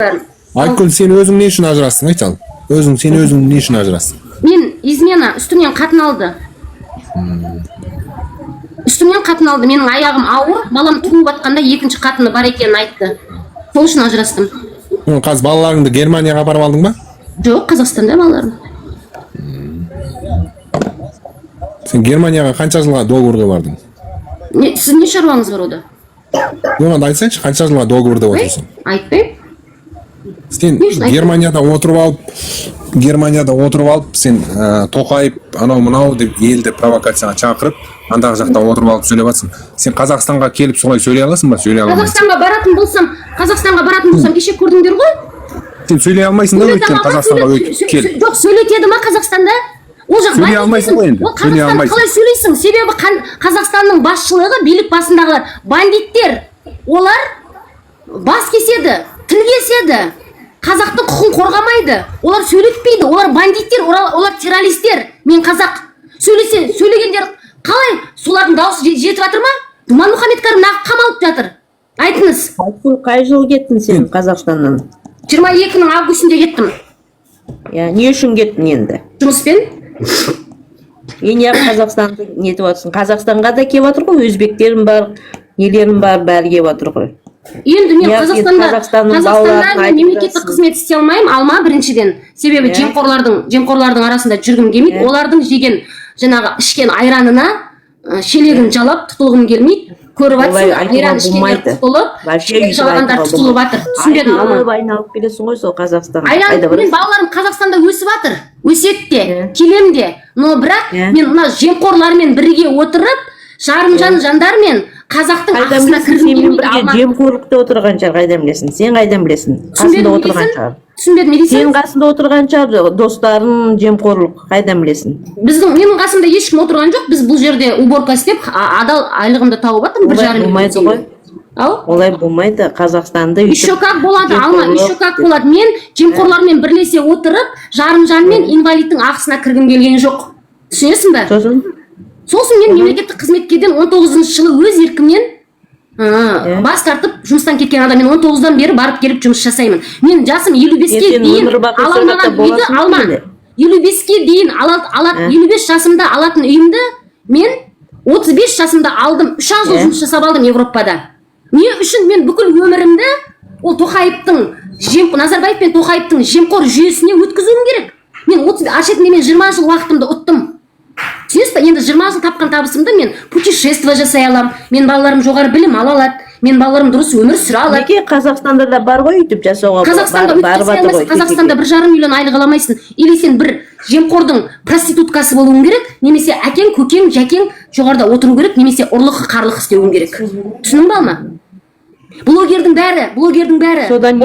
Айткүл, сен өзің не үшін ажырастың, айт ал. Сен өзің не үшін ажырастың? Мен измена үстімнен қатын алды. Үстімнен қатын алды. Менің аяғым ауыр, балам туып жатқанда екінші қатыны бар екенін айтты. Сол үшін ажырастым. Қазір балаларыңды Германияға апарып алдың ба? Жоқ, Қазақстанда балаларым. Сен Германияға қанша жылға договорға бардың? Сіз не шаруаңыз бар ода? Оны айтсаңшы, қанша жылға договорда отырсың? Айтпаймын. Сен Германияда отырып алып, сен Тоқаев анау мынау деп елді провокацияға шақырып, андағы жақта отырып алып сөйлеп жатсың. Сен Қазақстанға келіп солай сөйлей аласың ба? Сөйлей алмайсың. Қазақстанға баратын болсам, кеше көрдіңдер ғой? Сен сөйлей алмайсың да, өйткені Қазақстанға келіп. Жоқ, сөйлетеді ма Қазақстанда? Ол жақ сөйлей алмайсың ғой енді. Ол Қазақстанды қалай сөйлейсің? Себебі Қазақстанның басшылығы, билік басындағылар бандиттер. Олар бас кеседі, тіл кеседі. Қазақтың құқын қорғамайды. Олар сөйлетпейді. Олар бандиттер, олар террористер. Мен қазақ. Сөйлегендер қалай? Солардың дауысы жетіп жатыр ма? Думан Мұхаммедкәрім нағып қамалып жатыр. Айтыңыз. Қай жыл кеттің сен Қазақстаннан? 22-нің августында кеттім. Не үшін кеттің енді? Жұмыспен. Неғып Қазақстанды нетіп жатырсың? Қазақстанға да келіп жатыр ғой, өзбектерім бар, нелерім бар, бәрі келіп жатыр ғой. Енді мен Қазақстанда мемлекеттік қызмет істей алма біріншіден. Себебі жемқорлардың арасында жүргім келмейді. Олардың жеген жаңағы ішкен айранына шелегін жалап тұтылғым келмейді. Көріп жатсың, айран ішкендер тұтылып, шелек жалағандар тұтылып жатыр. Түсінбедім алма. Айналып келесің ғой сол Қазақстанға. Мен балаларым Қазақстанда өсіп жатыр. Өседі де, келем де. Но бірақ мен мына жемқорлармен бірге отырып, жарым жандармен қазақтың ақысына кіргім келмейді. Жемқорлықта отырған шығар, қайдан білесің? Сен қайдан білесің? Қасында отырған шығар. Түсінбедім, не дейсің? Сен қасында отырған шығар, достарын жемқорлық, қайдан білесің? Менің қасымда ешкім отырған жоқ. Біз бұл жерде уборка істеп, адал айлығымды тауып жатырмын, 1,5 миллион. Олай болмайды, Қазақстанды еще как болады, алма, еще как болады. Мен жемқорлармен бірлесе отырып, жарым-жанмен инвалидтің ақысына кіргім келген жоқ. Түсінесің бе? Сосын мен мемлекеттік қызметкерден 19-шы жылы өз еркімнен бас тартып жұмыстан кеткен адам. Мен 19-дан бері барып келіп жұмыс жасаймын. Мен жасым 55-ке дейін ала алмаған үйді алма. 55-ке дейін 55 жасымда алатын үйімді мен 35 жасымда алдым. 3 жыл жұмыс жасап алдым Европада. Не үшін мен бүкіл өмірімді ол Назарбаев пен Тоқаевтың жемқор жүйесіне өткізуім керек. Мен 20 жыл уақытымды ұттым. Түсінесіз ба? Енді 20 жыл тапқан табысымды мен путешествие жасай алам. Мен балаларым жоғары білім ала алады. Мен балаларым дұрыс өмір сүре алады. Неге Қазақстанда да бар ғой өйтіп жасауға? Қазақстанда 1,5 миллион айлық аламайсың. Или сен бір жемқордың проституткасы болуың керек, немесе әкең, көкең, жәкең жоғарыда отыру керек, немесе ұрлық қарлық істеуің керек. Түсінің ба алма? Блогердің бәрі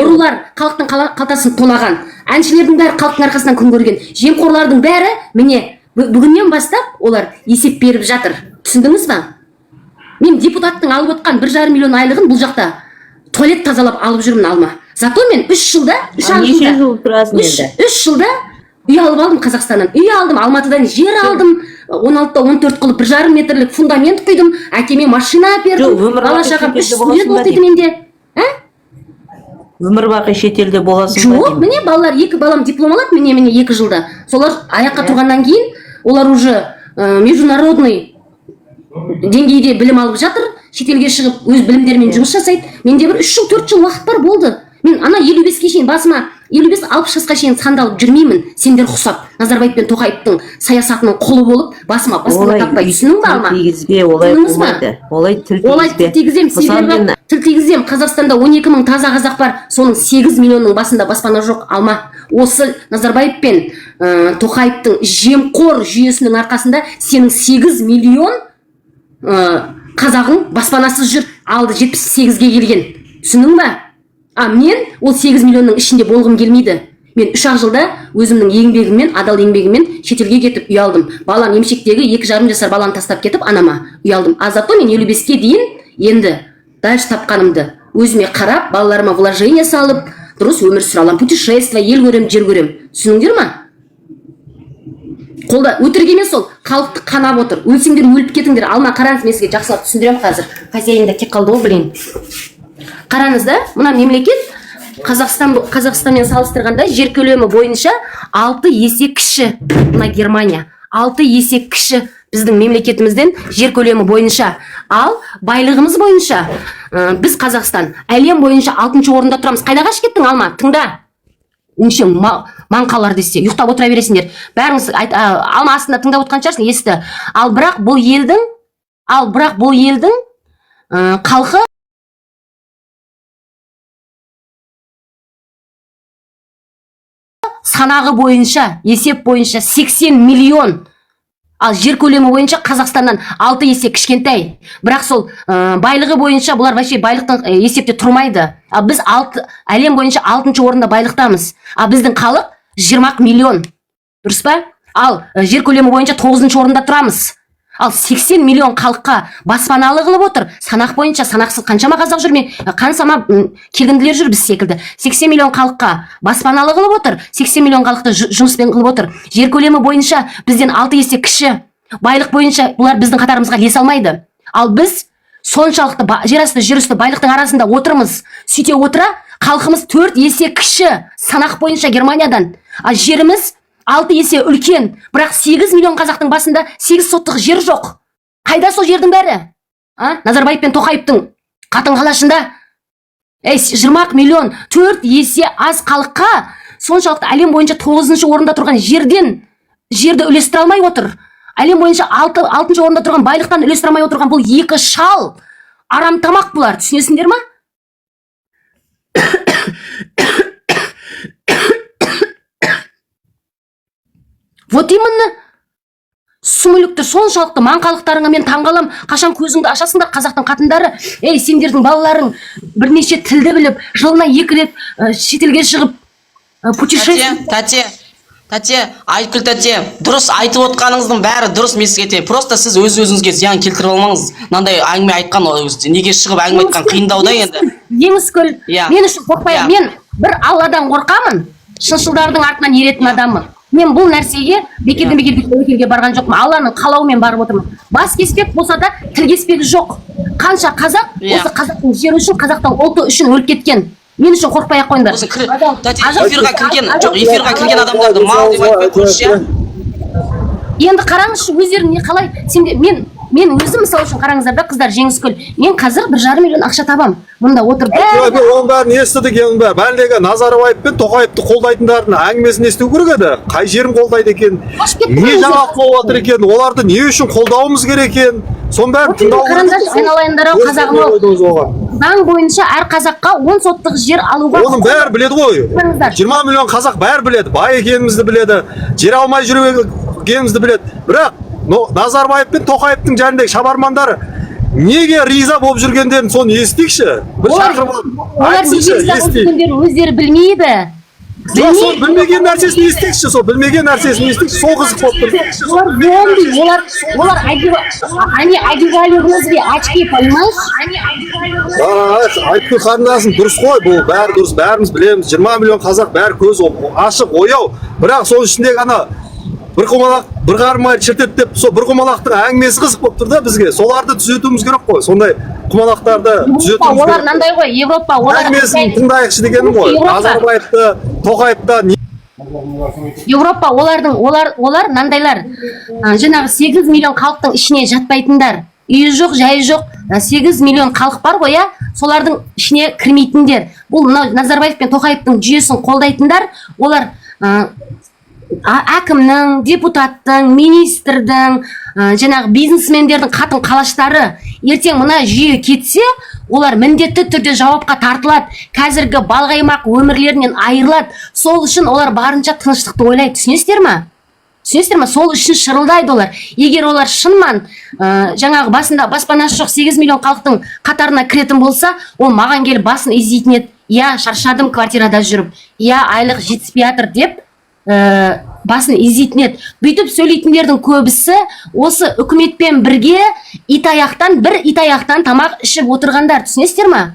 ұрылар халықтың қалтасын тонаған. Әншілердің бәрі халықтың арқасынан күн көрген. Жемқорлардың бәрі міне бүгіннен бастап олар есеп беріп жатыр. Түсіндіңіз ба? Мен депутаттың алып отқан 1,5 миллион айлығын бұл жақта туалет тазалап алып жүрмін алма. Зато мен 3 жылда үй алып алдым Қазақстаннан. Үй алдым, Алматыдан жер алдым. 16-14 қылып 1,5 метрлік фундамент құйдым. Әкеме машина бердім. Бала шағам 3 студент оқиды менде. Өмір бақи шетелде боласың ба? Жоқ, міне балалар 2 балам диплом алады, міне 2 жылда. Солар аяққа тұрғаннан кейін, олар уже международный деңгейде білім алып жатыр. Шетелге шығып өз білімдерімен жұмыс жасайды. Менде бір 3 жыл 4 жыл уақыт бар болды. Мен ана 55-ке шейін басыма 55-60 жасқа шейін сандалып жүрмеймін. Сендер құсап Назарбаев пен Тоқаевтың саясатының құлы болып, басыма таппай. Түсінің ба алма? Олай тіл тигізем. Қазақстанда 12 мың таза қазақ бар. Соның 8 миллионның басында баспана жоқ алма. Осы Назарбаев пен Тоқаевтың жемқор жүйесінің арқасында сенің 8 миллион қазағың баспанасыз жүр. Алды 78-ге келген. Түсінің ба? Мен ол 8 миллионның ішінде болғым келмейді. Мен 3 жылда өзімнің еңбегіммен, адал еңбегіммен шетелге кетіп үй алдым. Балам емшектегі 2,5 жасар баланы тастап кетіп анама үй алдым. Зато мен 55-ке дейін енді дальше тапқанымды өзіме қарап, балаларыма вложение салып, дұрыс өмір сүре алам. Путешествие, ел көрем, жер көрем. Түсініңдер ма? Қолда өтірік емес ол, халықты қанап отыр. Өлсеңдер өліп кетіңдер. Алма, қараңыз, мен сізге жақсылап түсіндірем қазір. Хозяин да тек қалды ғой, білейін. Қараңыз да, мына мемлекет Қазақстанмен салыстырғанда жер көлемі бойынша 6 есе кіші мына Германия. 6 есе кіші біздің мемлекетімізден жер көлемі бойынша. Ал байлығымыз бойынша біз Қазақстан әлем бойынша 6-шы орында тұрамыз. Қайда қашып кеттің, Алма? Тыңда. Өңшең маңқалар десе, ұйықтап отыра бересіңдер. Бәріңіз Алма астында тыңдап отқан шығарсың, есті. Ал бірақ бұл елдің халқы санағы бойынша, есеп бойынша 80 миллион. Ал жер көлемі бойынша Қазақстаннан 6 есе кішкентай. Бірақ сол байлығы бойынша бұлар вообще байлықтың есепте тұрмайды. Ал біз әлем бойынша 6-шы орында байлықтамыз. Ал біздің халық 20 миллион. Дұрыс па? Ал жер көлемі бойынша 9-шы орында тұрамыз. Ал 80 миллион халыққа баспаналы қылып отыр. Санақ бойынша санақсыз қаншама қазақ жүр, қаншама келгінділер жүр біз секілді. 80 миллион халыққа баспаналы қылып отыр. 80 миллион халықты жұмыспен қылып отыр. Жер көлемі бойынша бізден 6 есе кіші. Байлық бойынша бұлар біздің қатарымызға ілесе алмайды. Ал біз соншалықты жер үсті байлықтың арасында отырмыз. Сөйте отыра, халқымыз 4 есе кіші санақ бойынша Германиядан. Ал жеріміз 6 есе үлкен, бірақ 8 миллион қазақтың басында 8 соттық жер жоқ. Қайда сол жердің бәрі? Назарбаев пен Тоқаевтың қатын қалашында 20 миллион, 4 есе аз халыққа соншалықты әлем бойынша 9-шы орында тұрған жерді үлестіре алмай отыр. Әлем бойынша 6-шы орында тұрған байлықтан үлестіре алмай отырған бұл екі шал арам тамақ бұлар, түсінесіңдер ма? Вот именно сүмілікті соншалықты маңқалықтарыңа мен таңғалам. Қашан көзіңді ашасыңдар қазақтың қатындары? Сендердің балаларың бірнеше тілді біліп, жылына 2 рет шетелге шығып путешествие. Тәте, Айткүл тәте, дұрыс айтып отқаныңыздың бәрі дұрыс, мен сізге айтайын. Просто сіз өз-өзіңізге зиян келтіріп алмаңыз. Мынандай әңгіме айтқан, неге шығып әңгіме айтқан қиындауда енді. Жеңіскүл, мен үшін қорқпаймын. Мен бір Алладан қорқамын, шыншылдардың артынан еретін адаммын. Мен бұл нәрсеге бекерге барған жоқпын. Алланың қалауымен барып отырмын. Бас кеспек болса да тіл кеспегі жоқ. Қанша қазақ осы қазақтың жері үшін, қазақтың ұлты үшін өліп кеткен. Мен үшін қорқпай-ақ қойыңдар. Эфирға кірген адамдарды мал деп айтпай көрші. Енді қараңызшы, өздерің не қалай? Мен өзім мысалы үшін қараңыздар да, қыздар, Жеңіскүл, мен қазір 1,5 миллион ақша табам. Мұнда отырып. Оның бәрін естідік, оның бәрі. Бәлдегі Назарбаев пен Тоқаевты қолдайтындардың әңгімесін есту керек еді. Қай жерін қолдайды екен? Не жаңалық болып отыр екен? Оларды не үшін қолдауымыз керек екен? Соның бәрін тыңдау керек. Қараңдаршы, айналайындар ау, қазағым. Заң бойынша әр қазаққа 10 соттық жер алуға. Оның бәрі біледі ғой. 20 миллион қазақ бәрі біледі. Бай екенімізді біледі. Жер алмай жүргенімізді біледі. Бірақ Назарбаев пен Тоқаевтың жанындағы шабармандары неге риза болып жүргендерін соны естейікші. Бір шақырып өздері білмейді. Сол білмеген нәрсесін естейікші, сол білмеген нәрсесін естейікші, сол қызық болып тұр. Они одевали розовые очки, понимаешь? Айткүл қарындасым, дұрыс қой, бұл бәрі дұрыс, бәріміз білеміз. 20 миллион қазақ бәрі көз ашық, ояу. Бірақ соның ішіндегі ана бір құмалақ, бір қармай шіртеттеп, сол бір құмалақтың әңгімесі қызық болып тұр да бізге. Соларды түзетуіміз керек қой. Сондай құмалақтарды түзетуіміз керек. Олар мынандай ғой, Европа, олар әңгімесін тыңдайықшы дегенім ғой. Назарбаевты, Тоқаевты Европа, олар мынандайлар. Жаңағы 8 миллион халықтың ішіне жатпайтындар. Үйі жоқ, жайы жоқ. 8 миллион халық бар ғой, солардың ішіне кірмейтіндер. Бұл Назарбаев пен Тоқаевтың жүйесін қолдайтындар. Олар әкімнің, депутаттың, министрдің, жаңағы бизнесмендердің қатын қалаштары. Ертең мына жүйе кетсе, олар міндетті түрде жауапқа тартылады. Қазіргі балғаймақ өмірлерінен айырылады. Сол үшін олар барынша тыныштықты ойлайды. Түсінесіздер ма? Сол үшін шырылдайды олар. Егер олар шынман жаңағы басында баспанасы жоқ 8 миллион халықтың қатарына кіретін болса, ол маған келіп басын изейтін еді. Шаршадым квартирада жүріп. Айлық жетіспей жатыр деп басын изейтін еді. Бүйтіп сөйлейтіндердің көбісі осы үкіметпен бірге бір итаяқтан тамақ ішіп отырғандар. Түсінесіздер ма?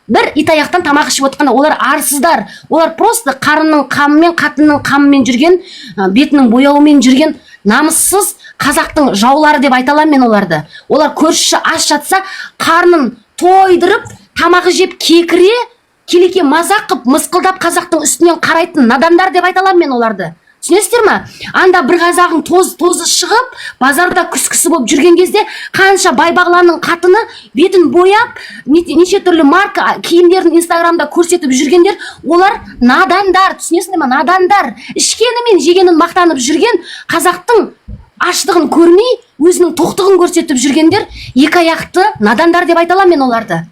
Бір итаяқтан тамақ ішіп отырғанда олар арсыздар. Олар просто қарынның қамымен, қатынның қамымен жүрген, бетінің бояуымен жүрген намыссыз қазақтың жаулары деп айта аламын мен оларды. Олар көрші аш жатса, қарнын тойдырып, тамағы жеп кекіре, келеке мазақ қып мысқылдап қазақтың үстінен қарайтын надандар деп айта аламын мен оларды. Түсінесіздер ма? Анда бір қазағың тозы шығып, базарда күскісі болып жүрген кезде қанша байбағланның қатыны бетін бояп, неше түрлі марка киімдерін Инстаграмда көрсетіп жүргендер, олар надандар, түсінесіңдер ма? Надандар. Ішкені мен жегенін мақтанып жүрген, қазақтың аштығын көрмей, өзінің тоқтығын көрсетіп жүргендер екі аяқты надандар деп айта аламын мен оларды.